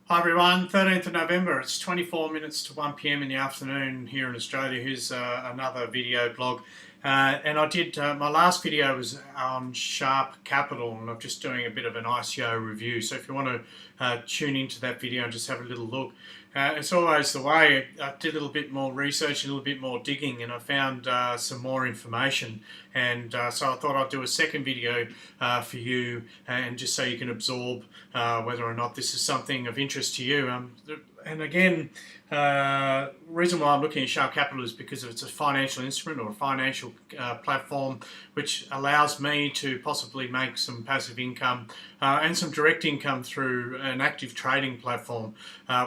Hi everyone, 13th of November, it's 24 minutes to 1 p.m. in the afternoon here in Australia. Here's another video blog. And I did, my last video was on Sharpe Capital, and I'm just doing a bit of an ICO review. So if you want to tune into that video and just have a little look. It's always the way. I did a little bit more research, a little bit more digging, and I found some more information. And so I thought I'd do a second video for you, and just so you can absorb whether or not this is something of interest to you. And again, the reason why I'm looking at Sharpe Capital is because it's a financial instrument or a financial platform which allows me to possibly make some passive income and some direct income through an active trading platform,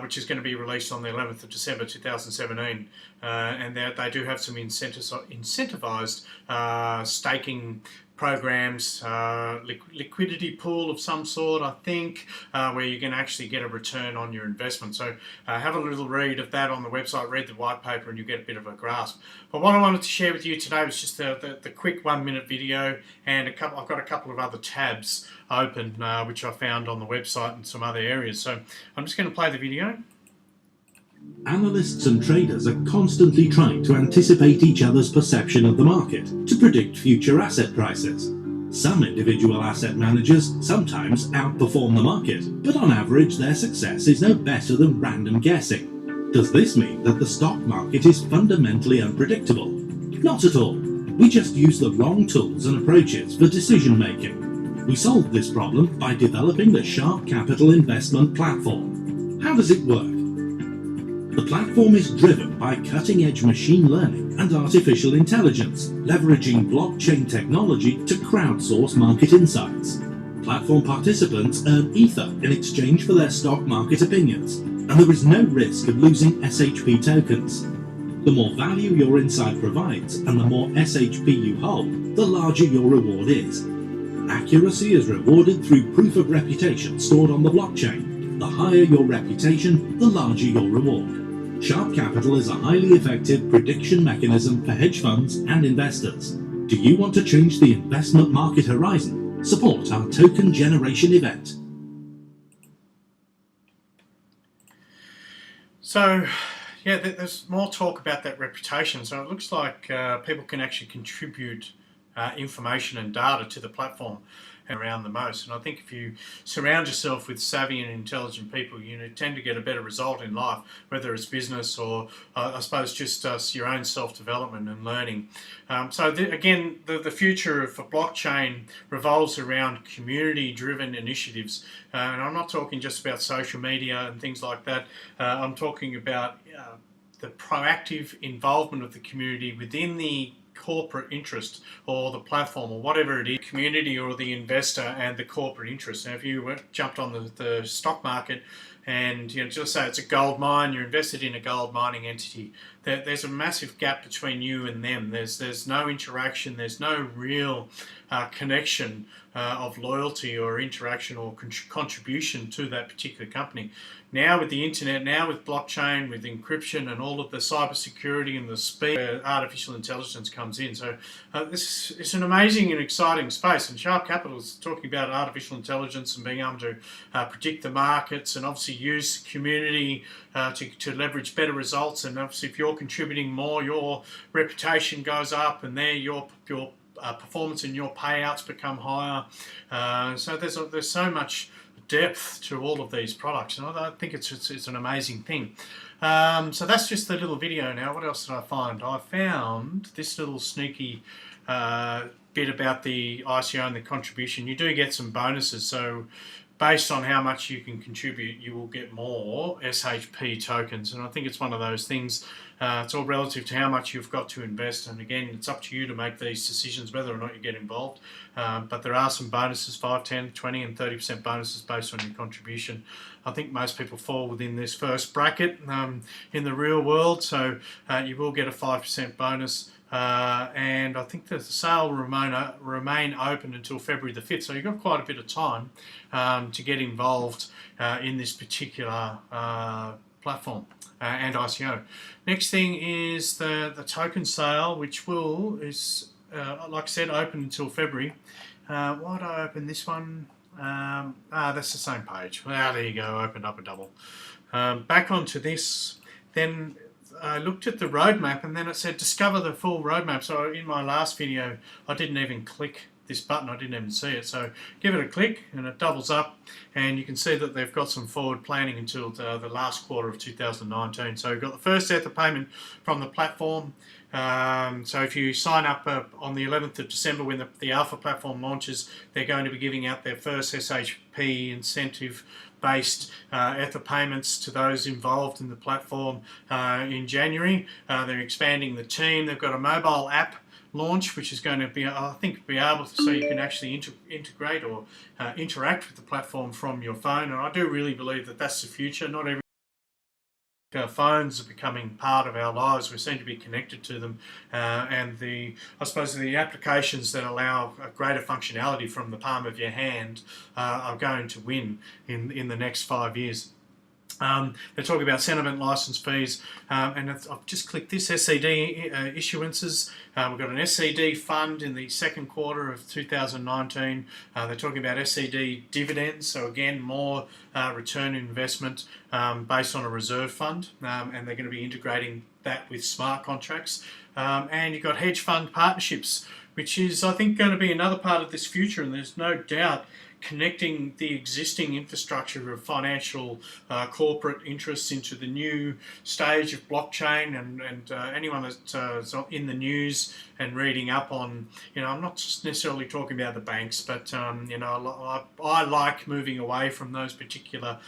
which is going to be released on the 11th of December 2017. And they do have some incentivized staking programs, liquidity pool of some sort, I think, where you can actually get a return on your investment. So have a little read of that on the website, read the white paper, and you get a bit of a grasp. But what I wanted to share with you today was just the quick 1-minute video, and I've got a couple of other tabs open which I found on the website and some other areas. So I'm just going to play the video. Analysts and traders are constantly trying to anticipate each other's perception of the market to predict future asset prices. Some individual asset managers sometimes outperform the market, but on average their success is no better than random guessing. Does this mean that the stock market is fundamentally unpredictable? Not at all. We just use the wrong tools and approaches for decision making. We solved this problem by developing the Sharpe Capital investment platform. How does it work? The platform is driven by cutting-edge machine learning and artificial intelligence, leveraging blockchain technology to crowdsource market insights. Platform participants earn Ether in exchange for their stock market opinions, and there is no risk of losing SHP tokens. The more value your insight provides and the more SHP you hold, the larger your reward is. Accuracy is rewarded through proof of reputation stored on the blockchain. The higher your reputation, the larger your reward. Sharpe Capital is a highly effective prediction mechanism for hedge funds and investors. Do you want to change the investment market horizon? Support our token generation event. So, yeah, there's more talk about that reputation. So it looks like people can actually contribute information and data to the platform around the most. And I think if you surround yourself with savvy and intelligent people, you tend to get a better result in life, whether it's business or I suppose just your own self-development and learning. Again, the future of blockchain revolves around community-driven initiatives. And I'm not talking just about social media and things like that. I'm talking about the proactive involvement of the community within the corporate interest or the platform or whatever it is, community or the investor and the corporate interest. Now, if you jumped on the stock market and just say it's a gold mine, you're invested in a gold mining entity, there's a massive gap between you and them. There's no interaction, there's no real connection of loyalty or interaction or contribution to that particular company. Now with the internet, now with blockchain, with encryption and all of the cybersecurity and the speed artificial intelligence comes in. So this is an amazing and exciting space, and Sharpe Capital is talking about artificial intelligence and being able to predict the markets and obviously use community to leverage better results. And obviously if you're contributing more, your reputation goes up, and there your performance and your payouts become higher. So there's so much depth to all of these products, and I think it's an amazing thing. So that's just the little video. Now, what else did I find? I found this little sneaky bit about the ICO and the contribution. You do get some bonuses, so based on how much you can contribute, you will get more SHP tokens. And I think it's one of those things, it's all relative to how much you've got to invest. And again, it's up to you to make these decisions whether or not you get involved. But there are some bonuses, 5, 10, 20 and 30% bonuses based on your contribution. I think most people fall within this first bracket in the real world. So you will get a 5% bonus. And I think the sale will remain open until February the 5th, so you've got quite a bit of time to get involved in this particular platform and ICO. Next thing is the token sale, which is like I said, open until February. Why did I open this one? That's the same page. Well, there you go, opened up a double. Back onto this, then I looked at the roadmap and then it said discover the full roadmap. So in my last video, I didn't even click this button, I didn't even see it. So give it a click and it doubles up and you can see that they've got some forward planning until the last quarter of 2019. So we've got the first Ether payment from the platform. So if you sign up on the 11th of December when the Alpha platform launches, they're going to be giving out their first SHP incentive based Ether payments to those involved in the platform in January. They're expanding the team. They've got a mobile app launch, which is going to be, I think, be able to, so you can actually integrate or interact with the platform from your phone. And I do really believe that that's the future. Not every phones are becoming part of our lives. We seem to be connected to them, and I suppose the applications that allow a greater functionality from the palm of your hand are going to win in the next 5 years. They're talking about sentiment license fees, and I've just clicked this SCD issuances. We've got an SCD fund in the second quarter of 2019. They're talking about SCD dividends, so again more return investment based on a reserve fund, and they're going to be integrating that with smart contracts. And you've got hedge fund partnerships, which is, I think, going to be another part of this future, and there's no doubt connecting the existing infrastructure of financial corporate interests into the new stage of blockchain, and anyone that's in the news and reading up on, I'm not just necessarily talking about the banks, but I like moving away from those particular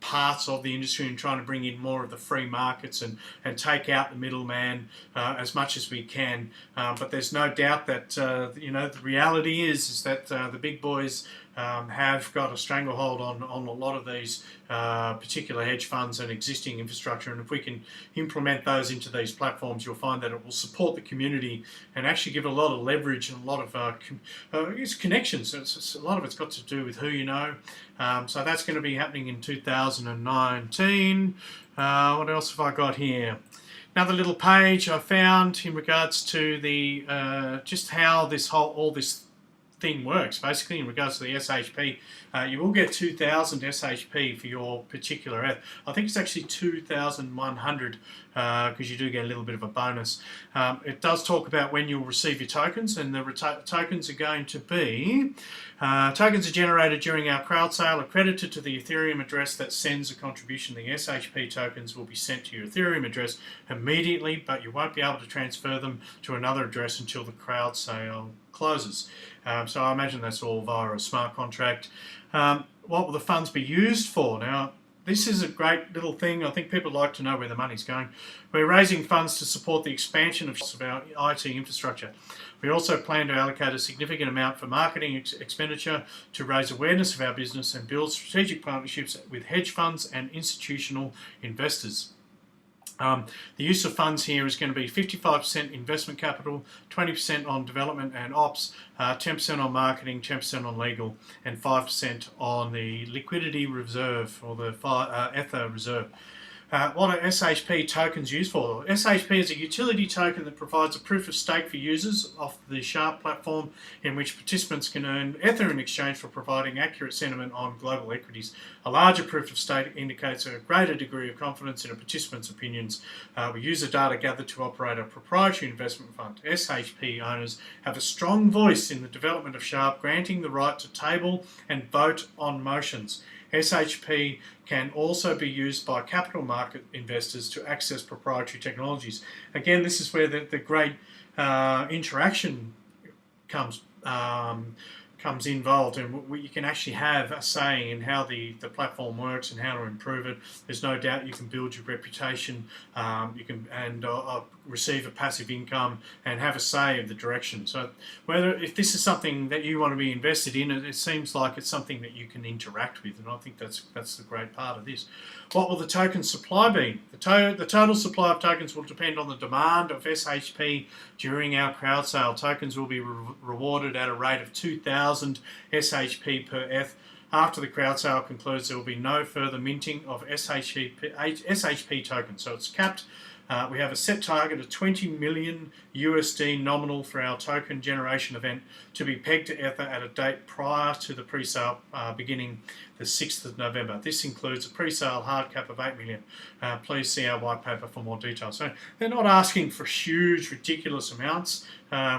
parts of the industry and trying to bring in more of the free markets and take out the middleman as much as we can. But there's no doubt that the reality is that the big boys have got a stranglehold on a lot of these particular hedge funds and existing infrastructure, and if we can implement those into these platforms, you'll find that it will support the community and actually give a lot of leverage and a lot of it's connections. A lot of it's got to do with who you know. So that's going to be happening in 2019. What else have I got here? Another little page I found in regards to the just how all this thing works. Basically, in regards to the SHP, you will get 2,000 SHP for your particular ETH. I think it's actually 2,100 because you do get a little bit of a bonus. It does talk about when you'll receive your tokens, and the tokens are going to be tokens are generated during our crowd sale, accredited to the Ethereum address that sends a contribution. The SHP tokens will be sent to your Ethereum address immediately, but you won't be able to transfer them to another address until the crowd sale closes. So I imagine that's all via a smart contract. What will the funds be used for? Now, this is a great little thing. I think people like to know where the money's going. We're raising funds to support the expansion of our IT infrastructure. We also plan to allocate a significant amount for marketing expenditure to raise awareness of our business and build strategic partnerships with hedge funds and institutional investors. The use of funds here is going to be 55% investment capital, 20% on development and ops, 10% on marketing, 10% on legal, and 5% on the liquidity reserve, or the Ether reserve. What are SHP tokens used for? SHP is a utility token that provides a proof of stake for users off the Sharpe platform, in which participants can earn Ether in exchange for providing accurate sentiment on global equities. A larger proof of stake indicates a greater degree of confidence in a participant's opinions. We use the data gathered to operate a proprietary investment fund. SHP owners have a strong voice in the development of Sharpe, granting the right to table and vote on motions. SHP can also be used by capital market investors to access proprietary technologies. Again, this is where the great interaction comes involved, and you can actually have a say in how the platform works and how to improve it. There's no doubt you can build your reputation, you can receive a passive income and have a say of the direction. So if this is something that you want to be invested in, it seems like it's something that you can interact with, and I think that's the great part of this. What will the token supply be? The total supply of tokens will depend on the demand of SHP during our crowd sale. Tokens will be rewarded at a rate of 2,000 SHP per ETH. After the crowd sale concludes, there will be no further minting of SHP tokens. So it's capped We have a set target of 20 million USD nominal for our token generation event to be pegged to Ether at a date prior to the pre-sale beginning the 6th of November. This includes a pre-sale hard cap of 8 million. Please see our white paper for more details. So they're not asking for huge, ridiculous amounts,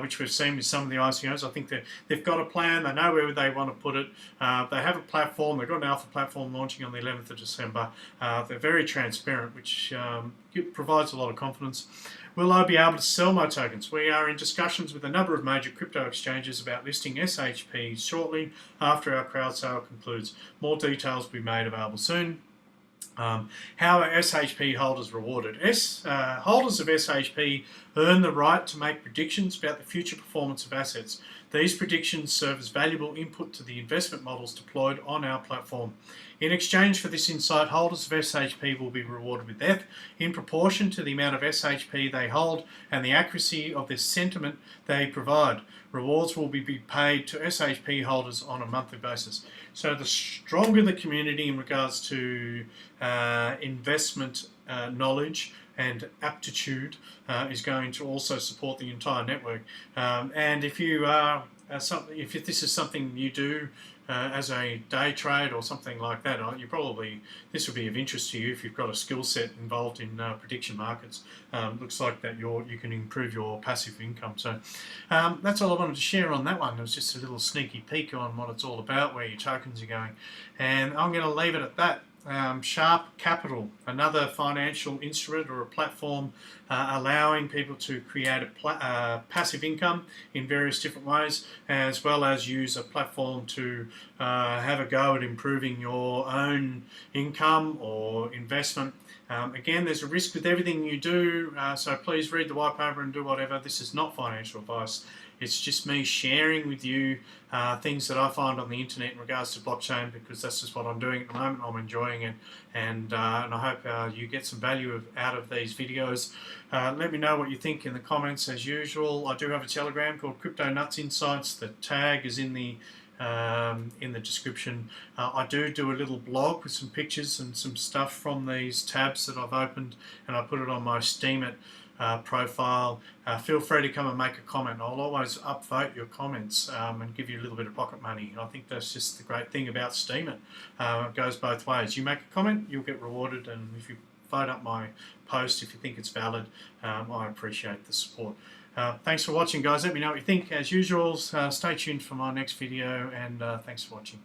which we've seen with some of the ICOs. I think they've got a plan. They know where they want to put it. They have a platform. They've got an alpha platform launching on the 11th of December. They're very transparent, which provides a lot of confidence. Will I be able to sell my tokens? We are in discussions with a number of major crypto exchanges about listing SHP shortly after our crowd sale concludes. More details will be made available soon. How are SHP holders rewarded? Holders of SHP earn the right to make predictions about the future performance of assets. These predictions serve as valuable input to the investment models deployed on our platform. In exchange for this insight, holders of SHP will be rewarded with ETH in proportion to the amount of SHP they hold and the accuracy of the sentiment they provide. Rewards will be paid to SHP holders on a monthly basis. So the stronger the community in regards to investment knowledge and aptitude is going to also support the entire network. And if you are if this is something you do as a day trade or something like that, this would be of interest to you if you've got a skill set involved in prediction markets. Looks like that you can improve your passive income. So that's all I wanted to share on that one. It was just a little sneaky peek on what it's all about, where your tokens are going, and I'm going to leave it at that. Sharpe Capital, another financial instrument or a platform allowing people to create a passive income in various different ways, as well as use a platform to have a go at improving your own income or investment. Again, there's a risk with everything you do, so please read the white paper and do whatever. This is not financial advice. It's just me sharing with you things that I find on the internet in regards to blockchain, because that's just what I'm doing at the moment. I'm enjoying it, and I hope you get some value out of these videos. Let me know what you think in the comments as usual. I do have a Telegram called Crypto Nuts Insights. The tag is in the description. I do a little blog with some pictures and some stuff from these tabs that I've opened, and I put it on my Steem profile. Feel free to come and make a comment. I'll always upvote your comments and give you a little bit of pocket money. I think that's just the great thing about Steem. It goes both ways. You make a comment, you'll get rewarded, and if you vote up my post if you think it's valid, I appreciate the support. Thanks for watching, guys. Let me know what you think. As usual, stay tuned for my next video, and thanks for watching.